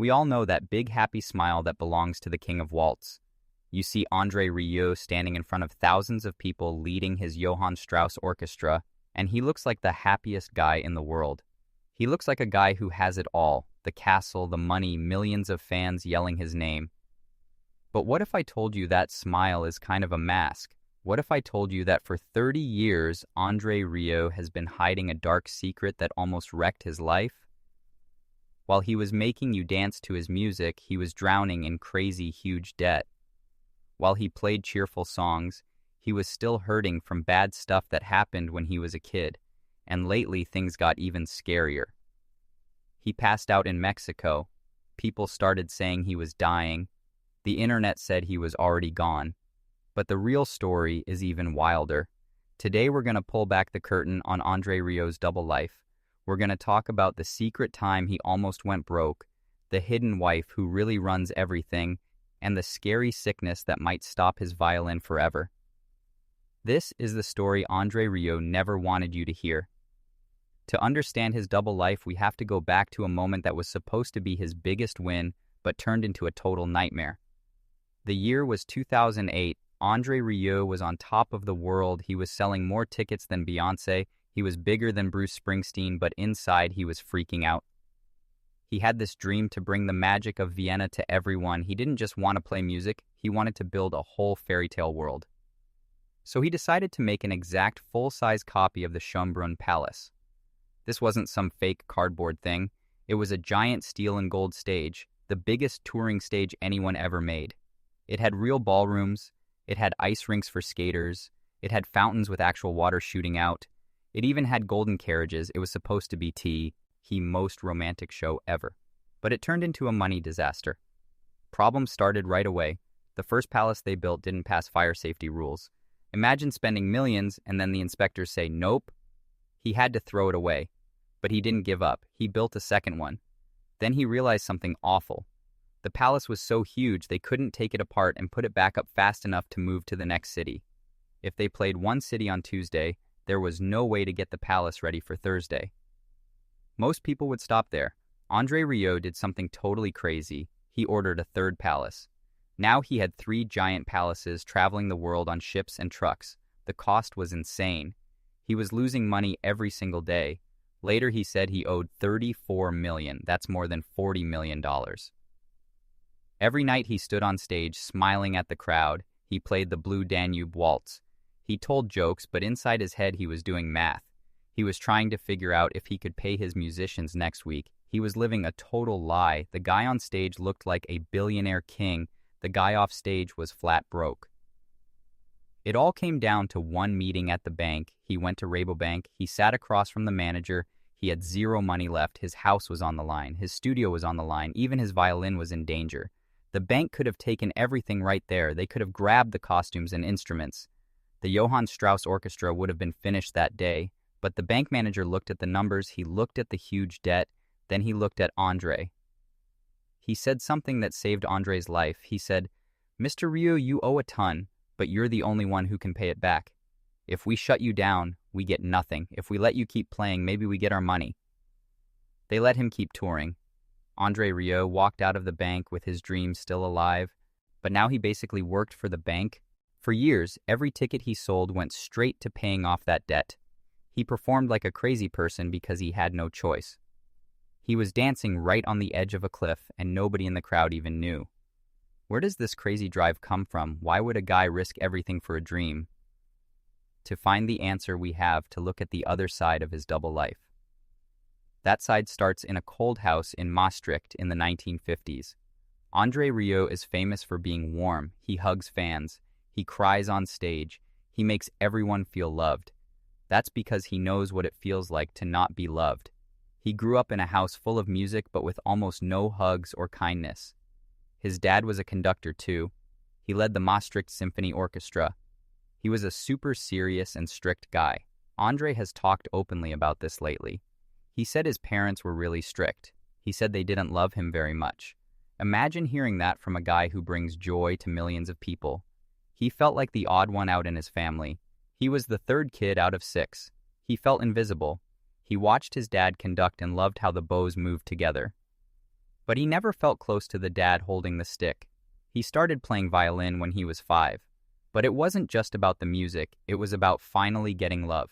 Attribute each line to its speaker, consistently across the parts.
Speaker 1: We all know that big happy smile that belongs to the king of waltz. You see Andre Rieu standing in front of thousands of people leading his Johann Strauss orchestra, and he looks like the happiest guy in the world. He looks like a guy who has it all, the castle, the money, millions of fans yelling his name. But what if I told you that smile is kind of a mask? What if I told you that for 30 years, Andre Rieu has been hiding a dark secret that almost wrecked his life? While he was making you dance to his music, he was drowning in crazy, huge debt. While he played cheerful songs, he was still hurting from bad stuff that happened when he was a kid, and lately things got even scarier. He passed out in Mexico. People started saying he was dying. The internet said he was already gone. But the real story is even wilder. Today we're going to pull back the curtain on Andre Rieu's double life. We're going to talk about the secret time he almost went broke, the hidden wife who really runs everything, and the scary sickness that might stop his violin forever. This is the story Andre Rieu never wanted you to hear. To understand his double life, we have to go back to a moment that was supposed to be his biggest win, but turned into a total nightmare. The year was 2008. Andre Rieu was on top of the world. He was selling more tickets than Beyoncé. He was bigger than Bruce Springsteen, but inside he was freaking out. He had this dream to bring the magic of Vienna to everyone. He didn't just want to play music, he wanted to build a whole fairy tale world. So he decided to make an exact full-size copy of the Schönbrunn Palace. This wasn't some fake cardboard thing. It was a giant steel and gold stage, the biggest touring stage anyone ever made. It had real ballrooms, it had ice rinks for skaters, it had fountains with actual water shooting out, it even had golden carriages. It was supposed to be the most romantic show ever. But it turned into a money disaster. Problems started right away. The first palace they built didn't pass fire safety rules. Imagine spending millions and then the inspectors say nope. He had to throw it away. But he didn't give up. He built a second one. Then he realized something awful. The palace was so huge they couldn't take it apart and put it back up fast enough to move to the next city. If they played one city on Tuesday, there was no way to get the palace ready for Thursday. Most people would stop there. Andre Rieu did something totally crazy. He ordered a third palace. Now he had 3 giant palaces traveling the world on ships and trucks. The cost was insane. He was losing money every single day. Later he said he owed $34 million. That's more than $40 million. Every night he stood on stage smiling at the crowd. He played the Blue Danube Waltz. He told jokes, but inside his head he was doing math. He was trying to figure out if he could pay his musicians next week. He was living a total lie. The guy on stage looked like a billionaire king. The guy off stage was flat broke. It all came down to one meeting at the bank. He went to Rabobank. He sat across from the manager. He had zero money left. His house was on the line. His studio was on the line. Even his violin was in danger. The bank could have taken everything right there. They could have grabbed the costumes and instruments. The Johann Strauss orchestra would have been finished that day. But the bank manager looked at the numbers. He looked at the huge debt. Then he looked at Andre. He said something that saved Andre's life. He said, "Mr. Rieu, you owe a ton, but you're the only one who can pay it back. If we shut you down, we get nothing. If we let you keep playing, maybe we get our money." They let him keep touring. Andre Rieu walked out of the bank with his dreams still alive, but now he basically worked for the bank. For years, every ticket he sold went straight to paying off that debt. He performed like a crazy person because he had no choice. He was dancing right on the edge of a cliff, and nobody in the crowd even knew. Where does this crazy drive come from? Why would a guy risk everything for a dream? To find the answer, we have to look at the other side of his double life. That side starts in a cold house in Maastricht in the 1950s. Andre Rieu is famous for being warm. He hugs fans. He cries on stage. He makes everyone feel loved. That's because he knows what it feels like to not be loved. He grew up in a house full of music but with almost no hugs or kindness. His dad was a conductor too. He led the Maastricht Symphony Orchestra. He was a super serious and strict guy. Andre has talked openly about this lately. He said his parents were really strict. He said they didn't love him very much. Imagine hearing that from a guy who brings joy to millions of people. He felt like the odd one out in his family. He was the third kid out of 6. He felt invisible. He watched his dad conduct and loved how the bows moved together. But he never felt close to the dad holding the stick. He started playing violin when he was 5. But it wasn't just about the music, it was about finally getting love.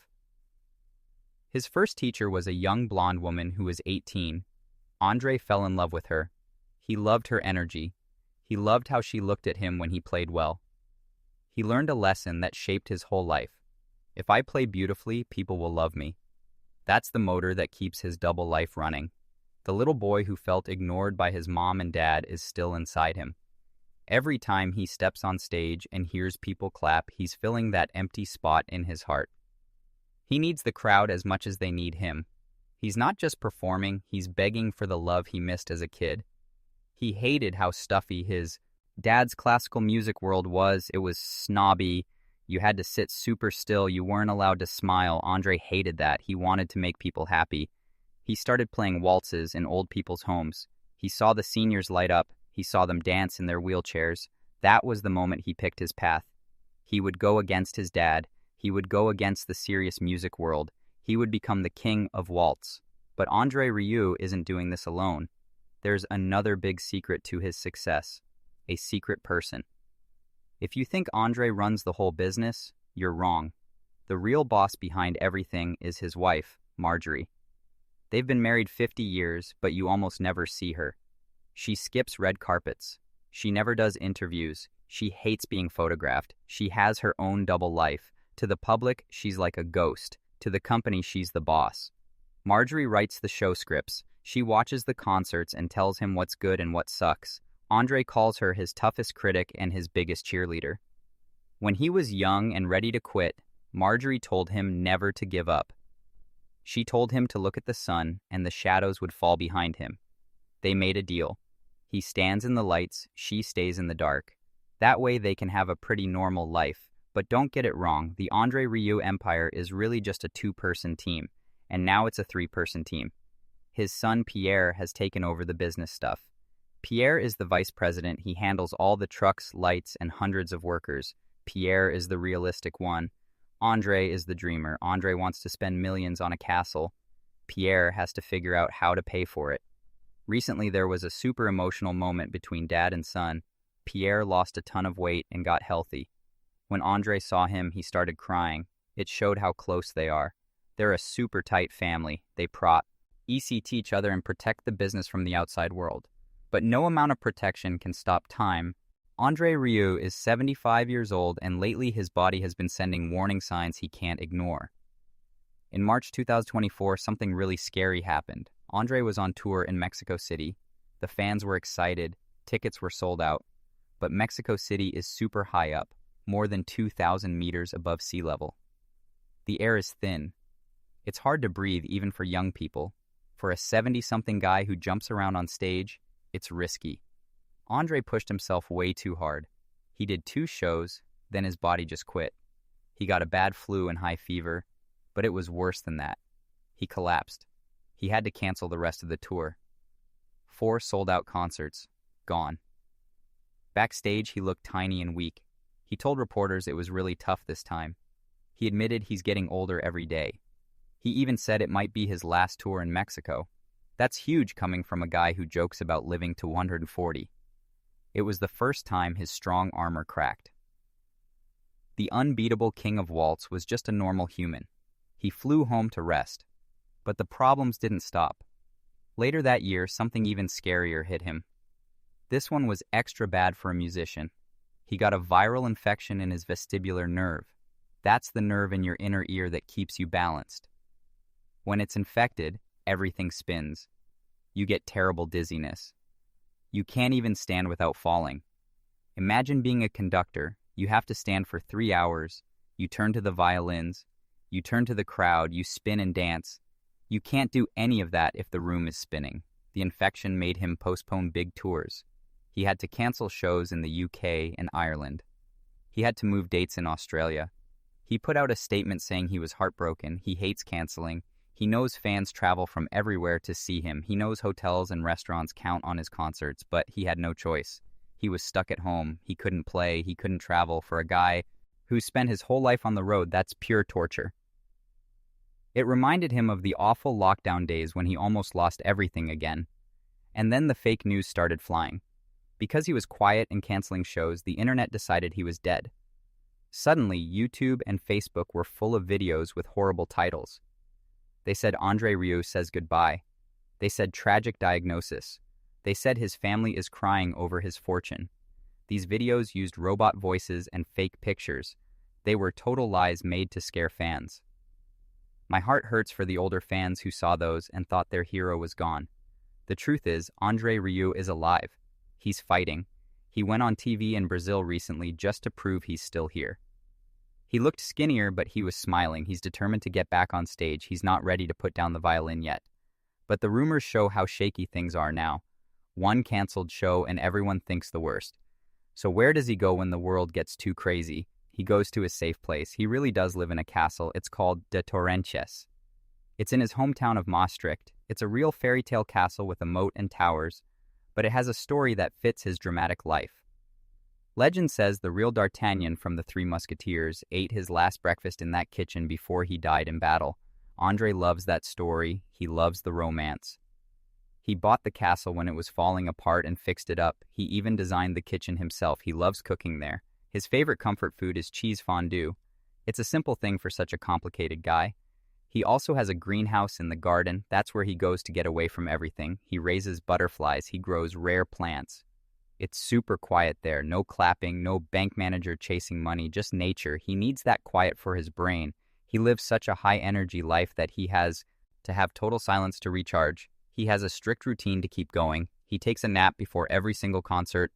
Speaker 1: His first teacher was a young blonde woman who was 18. Andre fell in love with her. He loved her energy. He loved how she looked at him when he played well. He learned a lesson that shaped his whole life. If I play beautifully, people will love me. That's the motor that keeps his double life running. The little boy who felt ignored by his mom and dad is still inside him. Every time he steps on stage and hears people clap, he's filling that empty spot in his heart. He needs the crowd as much as they need him. He's not just performing, he's begging for the love he missed as a kid. He hated how stuffy his dad's classical music world was. It was snobby. You had to sit super still. You weren't allowed to smile. Andre hated that. He wanted to make people happy. He started playing waltzes in old people's homes. He saw the seniors light up. He saw them dance in their wheelchairs. That was the moment he picked his path. He would go against his dad. He would go against the serious music world. He would become the king of waltz. But Andre Rieu isn't doing this alone. There's another big secret to his success. A secret person. If you think Andre runs the whole business, you're wrong. The real boss behind everything is his wife, Marjorie. They've been married 50 years, but you almost never see her. She skips red carpets. She never does interviews. She hates being photographed. She has her own double life. To the public, she's like a ghost. To the company, she's the boss. Marjorie writes the show scripts. She watches the concerts and tells him what's good and what sucks. Andre calls her his toughest critic and his biggest cheerleader. When he was young and ready to quit, Marjorie told him never to give up. She told him to look at the sun and the shadows would fall behind him. They made a deal. He stands in the lights, she stays in the dark. That way they can have a pretty normal life. But don't get it wrong, the Andre Rieu empire is really just a 2-person team, and now it's a 3-person team. His son Pierre has taken over the business stuff. Pierre is the vice president. He handles all the trucks, lights, and hundreds of workers. Pierre is the realistic one. Andre is the dreamer. Andre wants to spend millions on a castle. Pierre has to figure out how to pay for it. Recently, there was a super emotional moment between dad and son. Pierre lost a ton of weight and got healthy. When Andre saw him, he started crying. It showed how close they are. They're a super tight family. They ECT each other and protect the business from the outside world. But no amount of protection can stop time. Andre Rieu is 75 years old, and lately his body has been sending warning signs he can't ignore. In March 2024, something really scary happened. Andre was on tour in Mexico City. The fans were excited. Tickets were sold out. But Mexico City is super high up, more than 2,000 meters above sea level. The air is thin. It's hard to breathe even for young people. For a 70-something guy who jumps around on stage, it's risky. Andre pushed himself way too hard. He did 2 shows, then his body just quit. He got a bad flu and high fever, but it was worse than that. He collapsed. He had to cancel the rest of the tour. 4 sold-out concerts, gone. Backstage, he looked tiny and weak. He told reporters it was really tough this time. He admitted he's getting older every day. He even said it might be his last tour in Mexico. That's huge coming from a guy who jokes about living to 140. It was the first time his strong armor cracked. The unbeatable king of waltz was just a normal human. He flew home to rest. But the problems didn't stop. Later that year, something even scarier hit him. This one was extra bad for a musician. He got a viral infection in his vestibular nerve. That's the nerve in your inner ear that keeps you balanced. When it's infected, everything spins. You get terrible dizziness. You can't even stand without falling. Imagine being a conductor. You have to stand for 3 hours. You turn to the violins. You turn to the crowd. You spin and dance. You can't do any of that if the room is spinning. The infection made him postpone big tours. He had to cancel shows in the UK and Ireland. He had to move dates in Australia. He put out a statement saying he was heartbroken. He hates canceling. He knows fans travel from everywhere to see him. He knows hotels and restaurants count on his concerts, but he had no choice. He was stuck at home. He couldn't play. He couldn't travel. For a guy who spent his whole life on the road, that's pure torture. It reminded him of the awful lockdown days when he almost lost everything again. And then the fake news started flying. Because he was quiet and canceling shows, the internet decided he was dead. Suddenly, YouTube and Facebook were full of videos with horrible titles. They said Andre Rieu says goodbye. They said tragic diagnosis. They said his family is crying over his fortune. These videos used robot voices and fake pictures. They were total lies made to scare fans. My heart hurts for the older fans who saw those and thought their hero was gone. The truth is, Andre Rieu is alive. He's fighting. He went on TV in Brazil recently just to prove he's still here. He looked skinnier, but he was smiling. He's determined to get back on stage. He's not ready to put down the violin yet. But the rumors show how shaky things are now. One canceled show and everyone thinks the worst. So where does he go when the world gets too crazy? He goes to his safe place. He really does live in a castle. It's called De Torrentes. It's in his hometown of Maastricht. It's a real fairy tale castle with a moat and towers, but it has a story that fits his dramatic life. Legend says the real D'Artagnan from the Three Musketeers ate his last breakfast in that kitchen before he died in battle. Andre loves that story. He loves the romance. He bought the castle when it was falling apart and fixed it up. He even designed the kitchen himself. He loves cooking there. His favorite comfort food is cheese fondue. It's a simple thing for such a complicated guy. He also has a greenhouse in the garden. That's where he goes to get away from everything. He raises butterflies. He grows rare plants. It's super quiet there. No clapping, no bank manager chasing money, just nature. He needs that quiet for his brain. He lives such a high-energy life that he has to have total silence to recharge. He has a strict routine to keep going. He takes a nap before every single concert.